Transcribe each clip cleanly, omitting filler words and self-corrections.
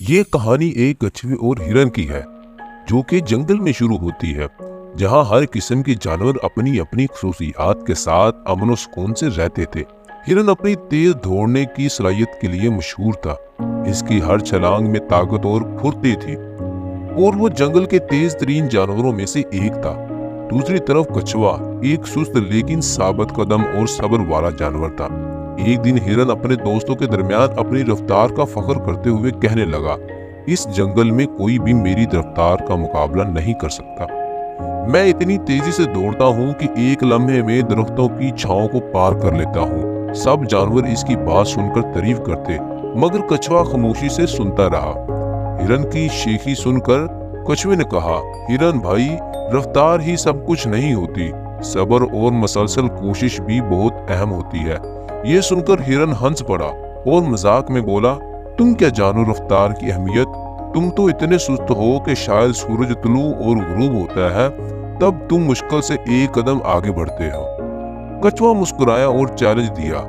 ये कहानी एक कछुए और हिरन की है जो कि जंगल में शुरू होती है, जहां हर किस्म के जानवर अपनी अपनी खसूसियात के साथ अमन और सुकून से रहते थे। हिरन अपनी तेज दौड़ने की सलाहियत के लिए मशहूर था। इसकी हर छलांग में ताकत और फुर्ती थी और वो जंगल के तेज तरीन जानवरों में से एक था। दूसरी तरफ कछुआ एक सुस्त लेकिन साबित कदम और सब्र वाला जानवर था। एक दिन हिरन अपने दोस्तों के दरमियान अपनी रफ्तार का फख्र करते हुए कहने लगा, इस जंगल में कोई भी मेरी रफ्तार का मुकाबला नहीं कर सकता। मैं इतनी तेजी से दौड़ता हूँ कि एक लम्हे में दरख्तों की छांव को पार कर लेता हूँ। सब जानवर इसकी बात सुनकर तारीफ करते, मगर कछुआ खामोशी से सुनता रहा। हिरन की शेखी सुनकर कछुए ने कहा, हिरन भाई, रफ्तार ही सब कुछ नहीं होती, सब्र और मसलसल कोशिश भी बहुत अहम होती है। ये सुनकर हिरन हंस पड़ा और मजाक में बोला, तुम क्या जानो रफ्तार की अहमियत? तुम तो इतने सुस्त हो कि शायद सूरज तुलू और गुरूब होता है तब तुम मुश्किल से एक कदम आगे बढ़ते हो। कछुआ मुस्कुराया और चैलेंज दिया,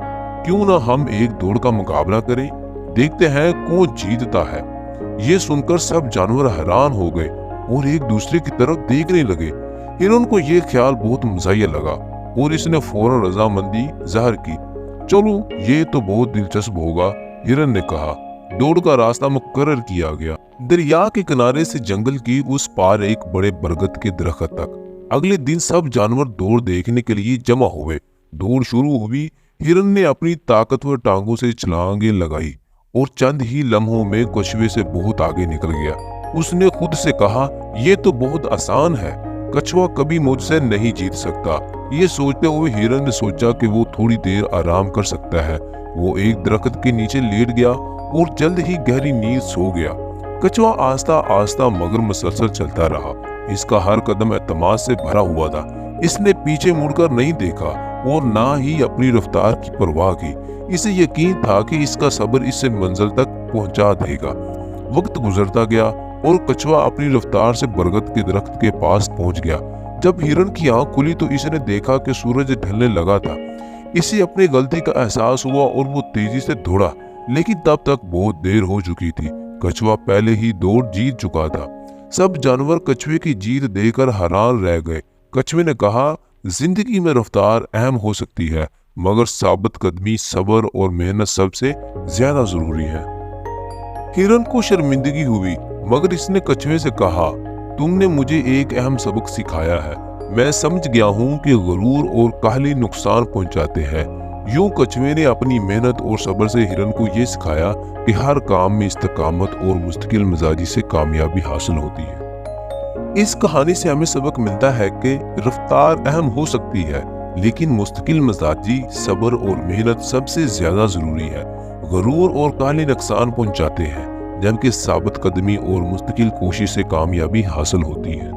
क्यों ना हम एक दौड़ का मुकाबला करें, देखते हैं कौन जीतता है। ये सुनकर सब जानवर हैरान हो गए और एक दूसरे की तरफ देखने लगे। हिरन को यह ख्याल बहुत मज़ाहिया लगा और इसने फौरन रजामंदी जाहिर की। चलो, ये तो बहुत दिलचस्प होगा, हिरन ने कहा। दौड़ का रास्ता मुकर्रर किया गया। दरिया के किनारे से जंगल की उस पार एक बड़े बरगद के दरख्त तक। अगले दिन सब जानवर दौड़ देखने के लिए जमा हुए। दौड़ शुरू हुई। हिरन ने अपनी ताकतवर टांगों से छलांगें लगाई और चंद ही लम्हों में कछुए से बहुत आगे निकल गया। उसने खुद से कहा, ये तो बहुत आसान है, कछुआ कभी मुझसे नहीं जीत सकता। ये सोचते हुए हिरन ने सोचा कि वो थोड़ी देर आराम कर सकता है। वो एक दरख्त के नीचे लेट गया और जल्द ही गहरी नींद सो गया। कछुआ आस्ता आस्ता मगर मुसलसल चलता रहा। इसका हर कदम एतमाद से भरा हुआ था। इसने पीछे मुड़कर नहीं देखा और ना ही अपनी रफ्तार की परवाह की। इसे यकीन था कि इसका सब्र इसे मंजिल तक पहुंचा देगा। वक्त गुजरता गया और कछुआ अपनी रफ्तार से बरगद के दरख्त के पास पहुंच गया। जब हिरन की आंख खुली तो इसने देखा कि सूरज ढलने लगा था। इसे अपनी गलती का एहसास हुआ और वो तेजी से दौड़ा, लेकिन तब तक बहुत देर हो चुकी थी। कछुआ पहले ही दौड़ जीत चुका था। सब जानवर कछुए की जीत देखकर हैरान रह गए। कछुए ने कहा, जिंदगी में रफ्तार अहम हो सकती है, मगर साबित कदमी, सब्र और मेहनत सबसे ज्यादा जरूरी है। हिरन को शर्मिंदगी हुई, मगर इसने कछुए से कहा, तुमने मुझे एक अहम सबक सिखाया है। मैं समझ गया हूँ कि गुरूर और काहली नुकसान पहुँचाते हैं। यूं कछुए ने अपनी मेहनत और सब्र से हिरन को ये सिखाया कि हर काम में इस्तकामत और मुस्तकिल मिजाजी से कामयाबी हासिल होती है। इस कहानी से हमें सबक मिलता है कि रफ्तार अहम हो सकती है, लेकिन मुस्तकिल मिजाजी, सब्र और मेहनत सबसे ज्यादा जरूरी है। गुरूर और काहली नुकसान पहुँचाते हैं, जबकि साबित कदमी और मुस्तकिल कोशिश से कामयाबी हासिल होती है।